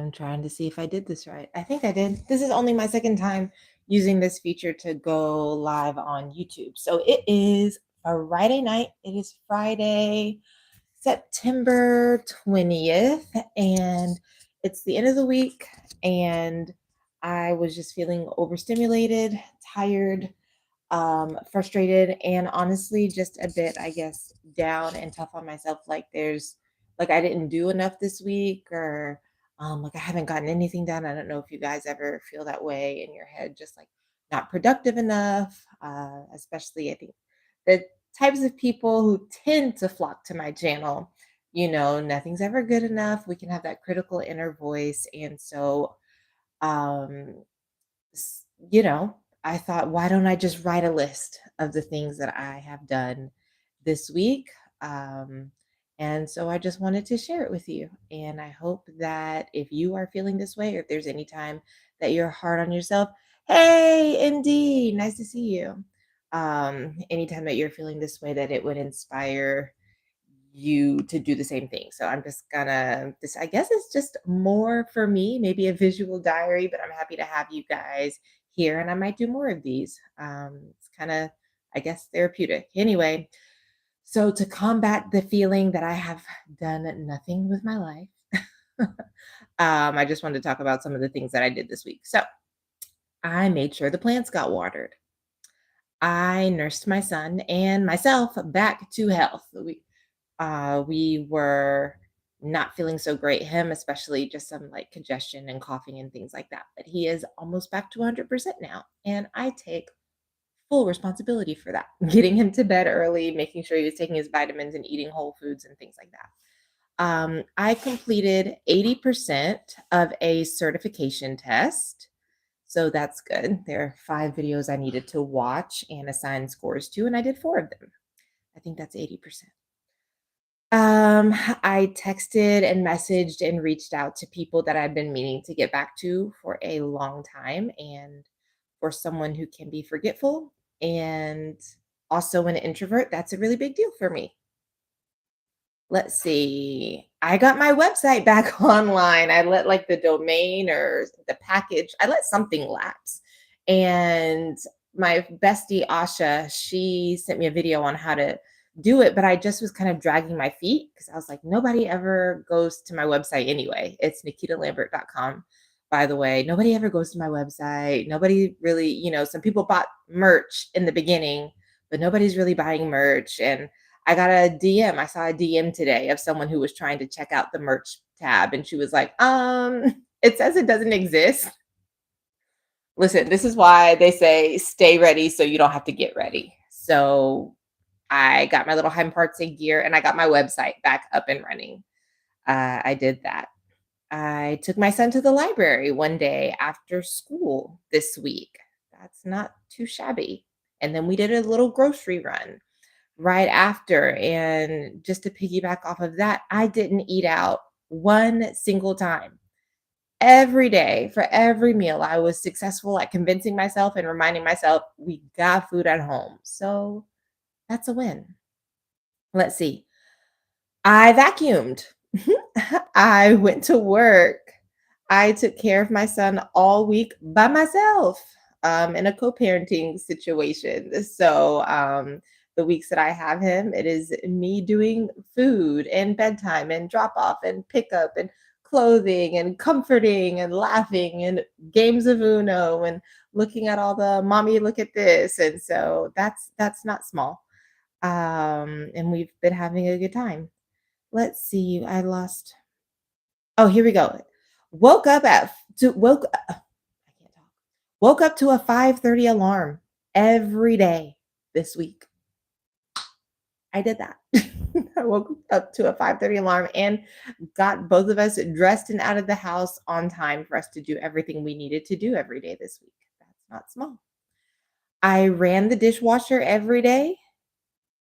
I'm trying to see if I did this right. I think I did. This is only my second time using this feature to go live on YouTube. So it is Friday night. It is Friday, September 20th, and it's the end of the week. And I was just feeling overstimulated, tired, frustrated, and honestly just a bit, I guess, down and tough on myself. Like I didn't do enough this week, or like I haven't gotten anything done. I don't know if you guys ever feel that way in your head, just like not productive enough. Especially I think the types of people who tend to flock to my channel, nothing's ever good enough. We can have that critical inner voice. And so um s- you know, I thought, why don't I just write a list of the things that I have done this week? Um, and so I just wanted to share it with you. And I hope that if you are feeling this way, or if there's any time that you're hard on yourself, hey, indeed, nice to see you. Anytime that you're feeling this way, that it would inspire you to do the same thing. So I'm just gonna this I guess it's just more for me, maybe a visual diary, but I'm happy to have you guys here and I might do more of these. It's kind of, I guess, therapeutic. Anyway, so to combat the feeling that I have done nothing with my life, I just wanted to talk about some of the things that I did this week. So I made sure the plants got watered. I nursed my son and myself back to health. We were not feeling so great, him especially, just some like congestion and coughing and things like that. But he is almost back to 100% now. And I take full responsibility for that. Getting him to bed early, making sure he was taking his vitamins and eating whole foods and things like that. I completed 80% of a certification test. So that's good. There are 5 videos I needed to watch and assign scores to, and I did 4 of them. I think that's 80%. I texted and messaged and reached out to people that I've been meaning to get back to for a long time. And for someone who can be forgetful and also an introvert, that's a really big deal for me. Let's see. I got my website back online. I let like the domain or the package, I let something lapse. And my bestie Asha, she sent me a video on how to do it, but I just was kind of dragging my feet because I was like, nobody ever goes to my website anyway. It's nikitalambert.com. By the way, nobody ever goes to my website. Nobody really, some people bought merch in the beginning, but nobody's really buying merch. And I got a DM. I saw a DM today of someone who was trying to check out the merch tab, and she was like, it says it doesn't exist. Listen, this is why they say stay ready so you don't have to get ready. So I got my little Heim parts and gear and I got my website back up and running. I did that. I took my son to the library one day after school this week. That's not too shabby. And then we did a little grocery run right after. And just to piggyback off of that, I didn't eat out one single time. Every day, for every meal, I was successful at convincing myself and reminding myself we got food at home. So that's a win. Let's see. I vacuumed. I went to work. I took care of my son all week by myself, in a co-parenting situation. So the weeks that I have him, it is me doing food and bedtime and drop off and pickup and clothing and comforting and laughing and games of Uno and looking at all the mommy look at this. And so that's not small. And we've been having a good time. Let's see. I lost. Oh, here we go. Woke up at to woke I can't talk. Woke up to a 5:30 alarm every day this week. I did that. I woke up to a 5:30 alarm and got both of us dressed and out of the house on time for us to do everything we needed to do every day this week. That's not small. I ran the dishwasher every day.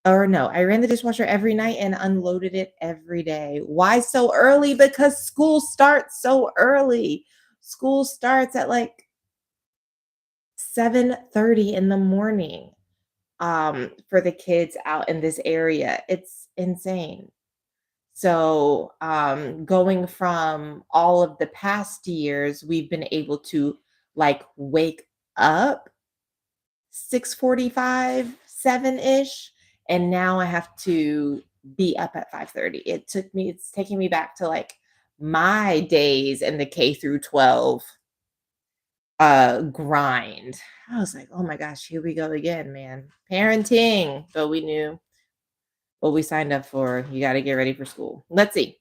Or no, I ran the dishwasher every night and unloaded it every day. Why so early? Because school starts so early. School starts at like 7:30 in the morning, for the kids out in this area. It's insane. So, going from all of the past years, we've been able to like wake up 6:45, 7-ish, and now I have to be up at 5:30. It's taking me back to like my days in the K through 12 grind. I was like, "Oh my gosh, here we go again, man. Parenting." But we knew what we signed up for. You got to get ready for school. Let's see.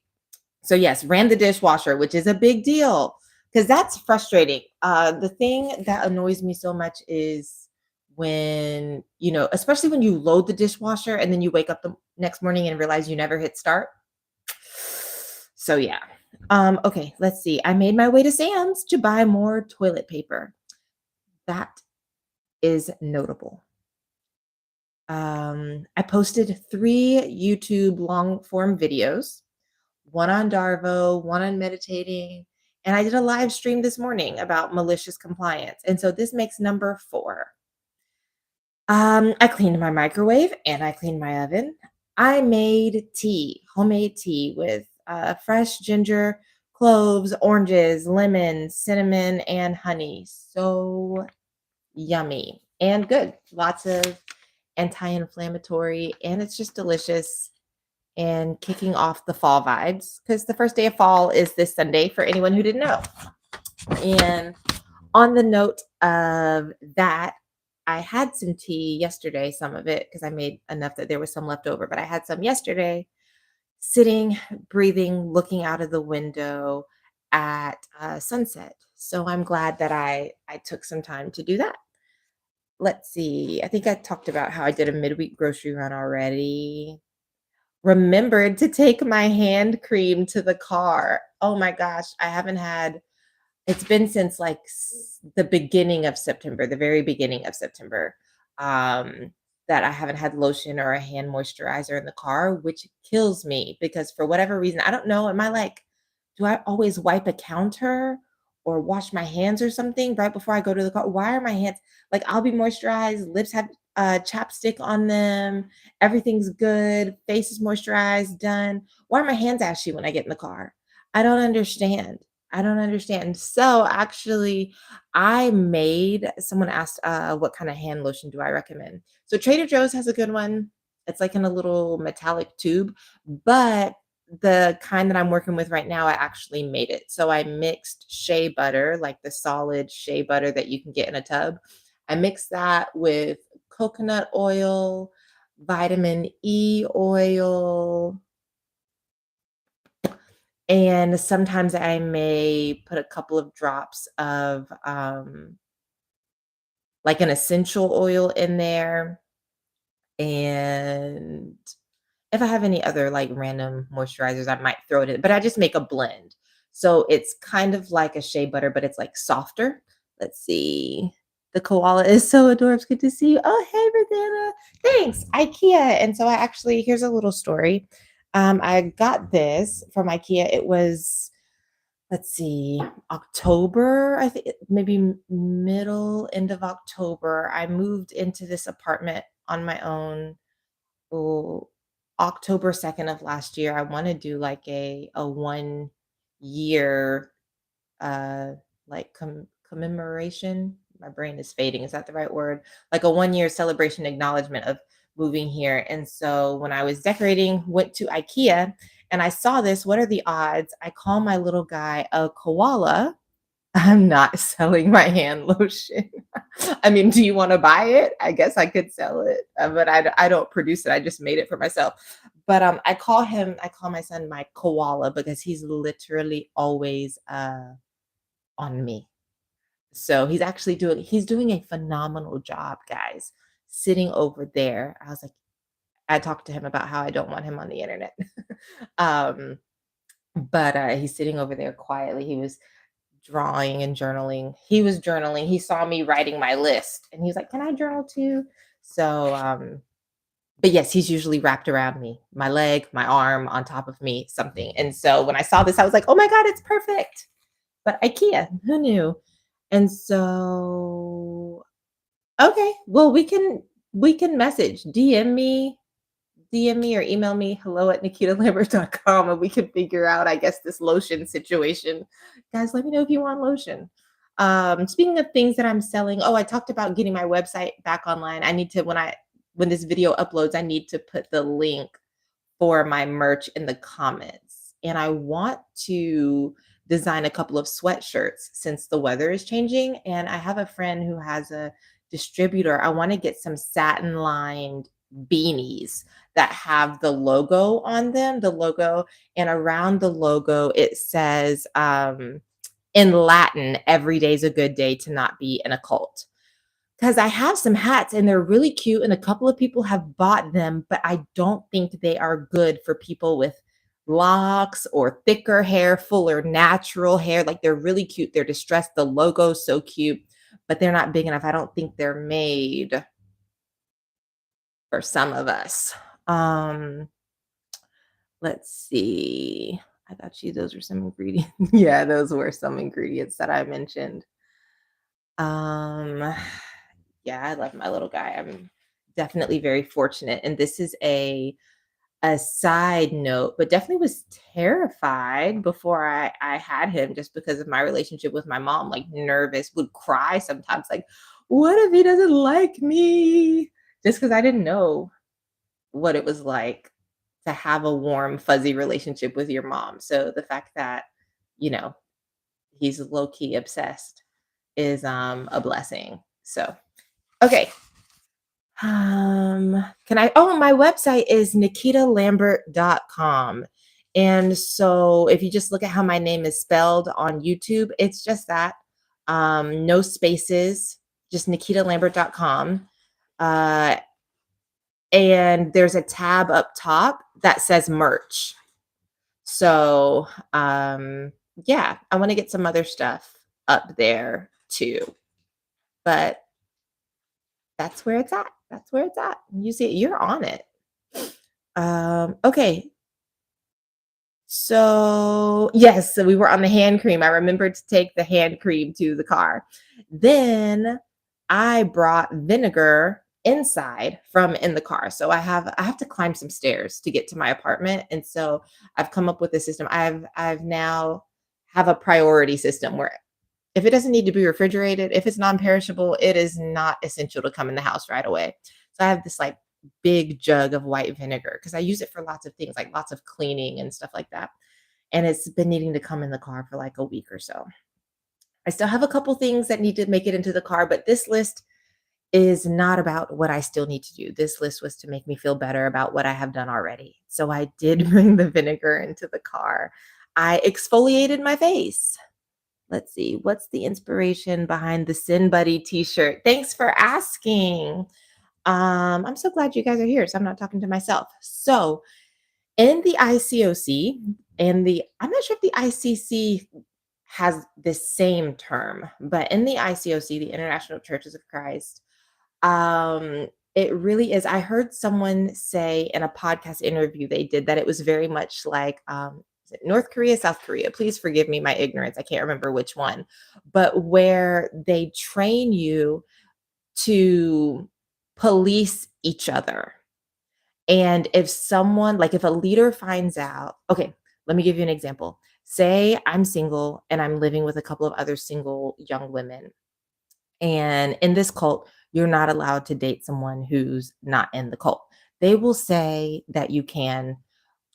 So yes, ran the dishwasher, which is a big deal because that's frustrating. The thing that annoys me so much is when, especially when you load the dishwasher and then you wake up the next morning and realize you never hit start. So yeah. Okay, let's see. I made my way to Sam's to buy more toilet paper. That is notable. I posted 3 YouTube long form videos, one on Darvo, one on meditating, and I did a live stream this morning about malicious compliance. And so this makes number 4. I cleaned my microwave and I cleaned my oven. I made tea, homemade tea with fresh ginger, cloves, oranges, lemon, cinnamon, and honey. So yummy and good. Lots of anti-inflammatory, and it's just delicious and kicking off the fall vibes because the first day of fall is this Sunday for anyone who didn't know. And on the note of that, I had some tea yesterday, some of it because I made enough that there was some left over, but I had some yesterday sitting, breathing, looking out of the window at sunset. So I'm glad that I took some time to do that. Let's see. I think I talked about how I did a midweek grocery run already. Remembered to take my hand cream to the car. Oh my gosh, I haven't had it's been since like the beginning of September, the very beginning of September, um, that I haven't had lotion or a hand moisturizer in the car, which kills me because for whatever reason, I don't know. Am I like, do I always wipe a counter or wash my hands or something right before I go to the car? Why are my hands like I'll be moisturized, lips have chapstick on them, everything's good, face is moisturized, done. Why are my hands ashy when I get in the car? I don't understand. I don't understand. So actually, I made someone asked, what kind of hand lotion do I recommend? So Trader Joe's has a good one. It's like in a little metallic tube, but the kind that I'm working with right now, I actually made it. So I mixed shea butter, like the solid shea butter that you can get in a tub. I mixed that with coconut oil, vitamin E oil, and sometimes I may put a couple of drops of, like an essential oil in there, and if I have any other, like, random moisturizers, I might throw it in, but I just make a blend. So it's kind of like a shea butter, but it's, like, softer. Let's see. The koala is so adorable. Good to see you. Oh, hey, Rosanna. Thanks, IKEA. And so I actually here's a little story. I got this from IKEA. It was, let's see, October, I think maybe middle, end of October. I moved into this apartment on my own. Oh, October 2nd of last year. I want to do like a 1 year uh like commemoration. My brain is fading. Is that the right word? Like a 1 year celebration acknowledgement of moving here. And so when I was decorating, went to IKEA and I saw this. What are the odds? I call my little guy a koala. I'm not selling my hand lotion. I mean, do you wanna buy it? I guess I could sell it, but I don't produce it, I just made it for myself. But, I call my son my koala because he's literally always, on me. So he's doing a phenomenal job, guys, sitting over there. I talked to him about how I don't want him on the internet. Um, but, he's sitting over there quietly. He was drawing and journaling. He was journaling. He saw me writing my list and he was like, "Can I journal too?" So, but yes, he's usually wrapped around me, my leg, my arm, on top of me, something. And so when I saw this, I was like, "Oh my God, it's perfect." But IKEA, who knew? And so, okay, well, we can message, DM me, DM me or email me hello@nikitalambert.com and we can figure out, I guess, this lotion situation. Guys, let me know if you want lotion. Speaking of things that I'm selling, oh, I talked about getting my website back online. I need to when this video uploads, I need to put the link for my merch in the comments. And I want to design a couple of sweatshirts since the weather is changing. And I have a friend who has a distributor. I want to get some satin lined beanies that have the logo on them, the logo, and around the logo, it says in Latin, every day's a good day to not be in a cult. 'Cause I have some hats and they're really cute and a couple of people have bought them, but I don't think they are good for people with locks or thicker hair, fuller natural hair. Like, they're really cute. They're distressed. The logo's so cute, but they're not big enough. I don't think they're made for some of us. Um, let's see. I thought those were some ingredients. Yeah, those were some ingredients that I mentioned. Um, yeah, I love my little guy. I'm definitely very fortunate. And this is a side note, but definitely was terrified before I had him just because of my relationship with my mom, like nervous, would cry sometimes, like, what if he doesn't like me? Just because I didn't know what it was like to have a warm, fuzzy relationship with your mom. So the fact that, you know, he's low key obsessed is a blessing. So okay. Can I oh, my website is nikitalambert.com. And so if you just look at how my name is spelled on YouTube, it's just that. No spaces, just nikitalambert.com. Uh, and there's a tab up top that says merch. So yeah, I want to get some other stuff up there too. But that's where it's at. That's where it's at. You see, you're on it. Okay. So, yes, so we were on the hand cream. I remembered to take the hand cream to the car. Then I brought vinegar inside from in the car. So I have to climb some stairs to get to my apartment. And so I've come up with a system. I've now have a priority system where if it doesn't need to be refrigerated, if it's non-perishable, it is not essential to come in the house right away. So I have this like big jug of white vinegar because I use it for lots of things, like lots of cleaning and stuff like that. And it's been needing to come in the car for like a week or so. I still have a couple things that need to make it into the car, but this list is not about what I still need to do. This list was to make me feel better about what I have done already. So I did bring the vinegar into the car. I exfoliated my face. Let's see, what's the inspiration behind the Sin Buddy t-shirt? Thanks for asking. I'm so glad you guys are here, so I'm not talking to myself. So in the ICOC and I'm not sure if the ICC has the same term, but in the ICOC, the International Churches of Christ, it really is. I heard someone say in a podcast interview they did that it was very much like is it North Korea, South Korea? Please forgive me my ignorance. I can't remember which one, but where they train you to police each other. And if someone, like if a leader finds out, okay, let me give you an example. Say I'm single and I'm living with a couple of other single young women. And in this cult, you're not allowed to date someone who's not in the cult. They will say that you can.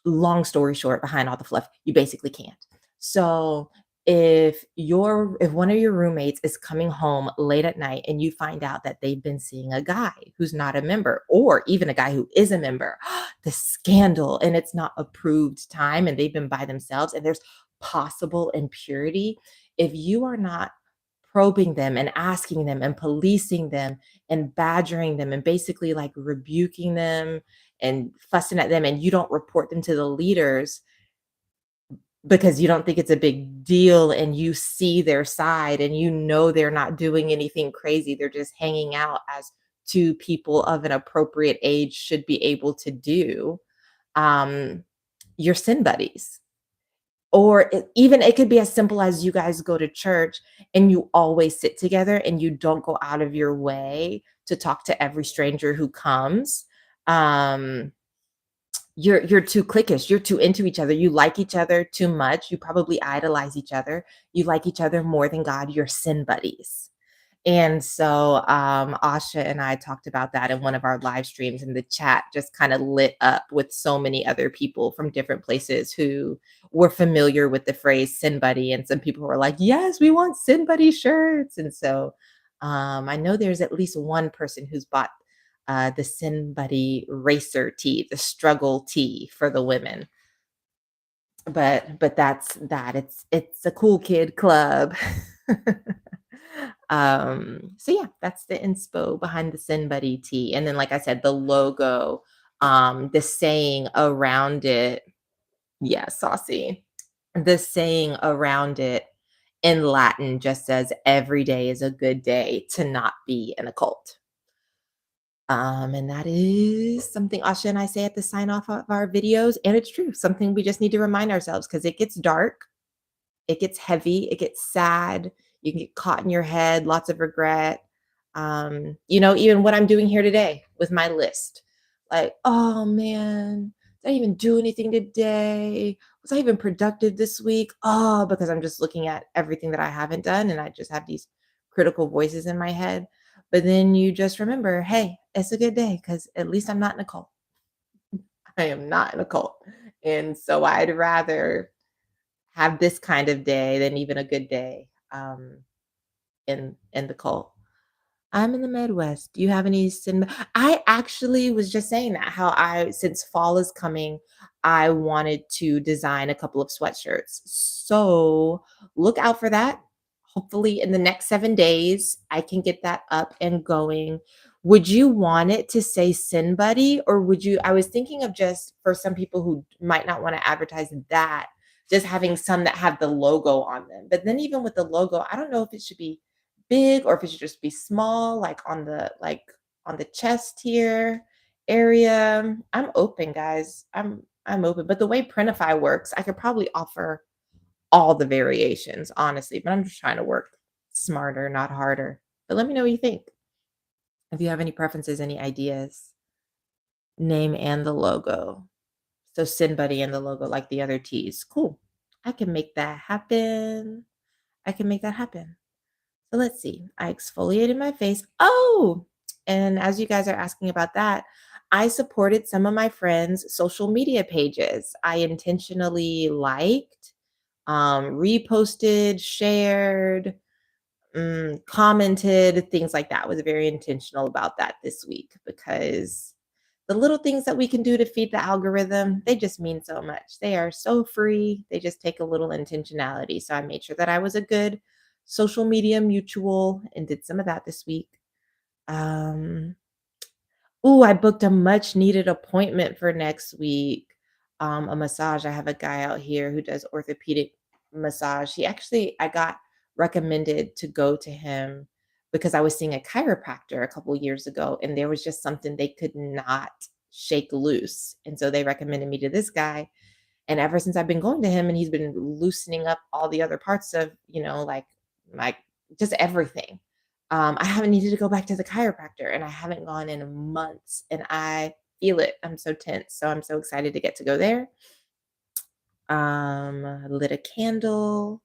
Long story short, behind all the fluff, you basically can't. So if one of your roommates is coming home late at night and you find out that they've been seeing a guy who's not a member or even a guy who is a member, the scandal, and it's not approved time and they've been by themselves and there's possible impurity. If you are not probing them and asking them and policing them and badgering them and basically like rebuking them and fussing at them and you don't report them to the leaders because you don't think it's a big deal and you see their side and you know they're not doing anything crazy, they're just hanging out as two people of an appropriate age should be able to do, um your sin buddies. Or even it could be as simple as you guys go to church and you always sit together and you don't go out of your way to talk to every stranger who comes. Um, You're too cliquish, you're too into each other, you like each other too much, you probably idolize each other, you like each other more than God, you're sin buddies. And so, Asha and I talked about that in one of our live streams, and the chat just kind of lit up with so many other people from different places who were familiar with the phrase sin buddy. And some people were like, yes, we want sin buddy shirts. And so, I know there's at least one person who's bought the sin buddy racer tee, the struggle tee for the women. But that's that. It's a cool kid club. So yeah, that's the inspo behind the Sin Buddy tee. And then, like I said, the logo, the saying around it, yeah, saucy. The saying around it in Latin just says every day is a good day to not be in a cult. And that is something Asha and I say at the sign off of our videos. And it's true, something we just need to remind ourselves because it gets dark. It gets heavy, it gets sad, you can get caught in your head, lots of regret. Even what I'm doing here today with my list. Like, "Oh, man, did I even do anything today? Was I even productive this week?" Oh, because I'm just looking at everything that I haven't done, and I just have these critical voices in my head. But then you just remember, "Hey, it's a good day because at least I'm not in a cult." I am not in a cult. And so I'd rather have this kind of day than even a good day, in the cult. I'm in the Midwest. Do you have any I actually was just saying that, how since fall is coming, I wanted to design a couple of sweatshirts. So, look out for that. Hopefully, in the next 7 days, I can get that up and going. Would you want it to say Sin Buddy, or would you I was thinking of, just for some people who might not wanna advertise that, just having some that have the logo on them. But then even with the logo, I don't know if it should be big or if it should just be small, on the chest here area. I'm open, guys. I'm open. But the way Printify works, I could probably offer all the variations, honestly. But I'm just trying to work smarter, not harder. But let me know what you think. If you have any preferences, any ideas, name and the logo. So Sin Buddy and the logo, like the other teas. Cool. I can make that happen. I can make that happen. So let's see. I exfoliated my face. Oh, and as you guys are asking about that, I supported some of my friends' social media pages. I intentionally liked, reposted, shared, commented, things like that. I was very intentional about that this week because the little things that we can do to feed the algorithm, they just mean so much. They are so free. They just take a little intentionality. So I made sure that I was a good social media mutual and did some of that this week. Um, Ooh, I booked a much needed appointment for next week. A massage. I have a guy out here who does orthopedic massage. I got recommended to go to him because I was seeing a chiropractor a couple years ago and there was just something they could not shake loose. And so they recommended me to this guy. And ever since I've been going to him and he's been loosening up all the other parts of, like my just everything. I haven't needed to go back to the chiropractor and I haven't gone in months and I feel it. I'm so tense. So I'm so excited to get to go there. Lit a candle.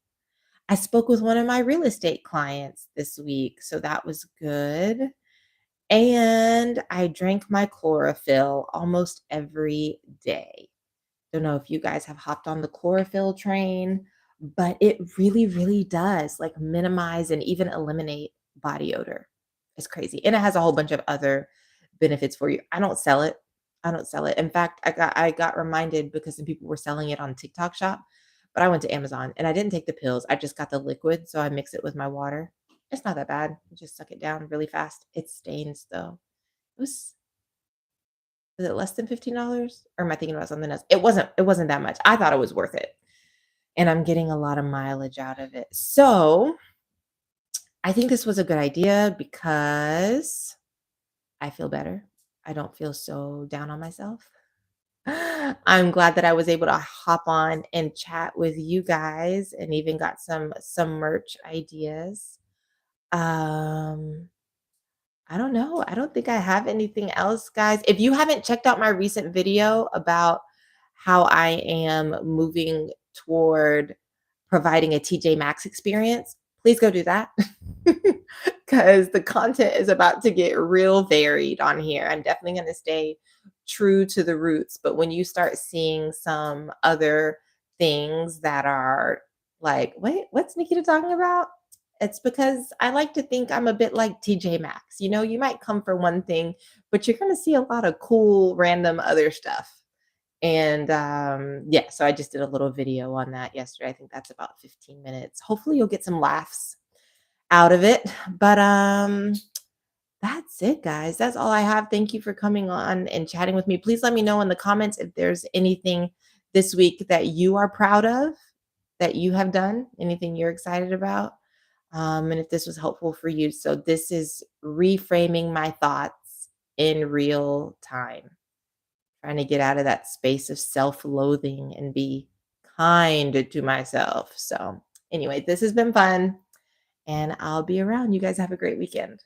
I spoke with one of my real estate clients this week, so that was good. And I drank my chlorophyll almost every day. Don't know if you guys have hopped on the chlorophyll train, but it really, really does like minimize and even eliminate body odor. It's crazy. And it has a whole bunch of other benefits for you. I don't sell it. I don't sell it. In fact, I got reminded because some people were selling it on TikTok shop, but I went to Amazon and I didn't take the pills. I just got the liquid, so I mix it with my water. It's not that bad. You just suck it down really fast. It stains though. It was it less than $15? Or am I thinking about something else? It wasn't that much. I thought it was worth it, and I'm getting a lot of mileage out of it. So, I think this was a good idea because I feel better. I don't feel so down on myself. I'm glad that I was able to hop on and chat with you guys and even got some merch ideas. Um I don't know. I don't think I have anything else, guys. If you haven't checked out my recent video about how I am moving toward providing a TJ Maxx experience, please go do that. Because the content is about to get real varied on here. I'm definitely going to stay true to the roots. But when you start seeing some other things that are like, wait, what's Nikita talking about? It's because I like to think I'm a bit like TJ Maxx. You know, you might come for one thing, but you're going to see a lot of cool, random other stuff. And yeah, so I just did a little video on that yesterday. I think that's about 15 minutes. Hopefully, you'll get some laughs out of it. But that's it, guys. That's all I have. Thank you for coming on and chatting with me. Please let me know in the comments if there's anything this week that you are proud of, that you have done, anything you're excited about, and if this was helpful for you. So, this is reframing my thoughts in real time, trying to get out of that space of self loathing and be kind to myself. So, anyway, this has been fun and I'll be around. You guys have a great weekend.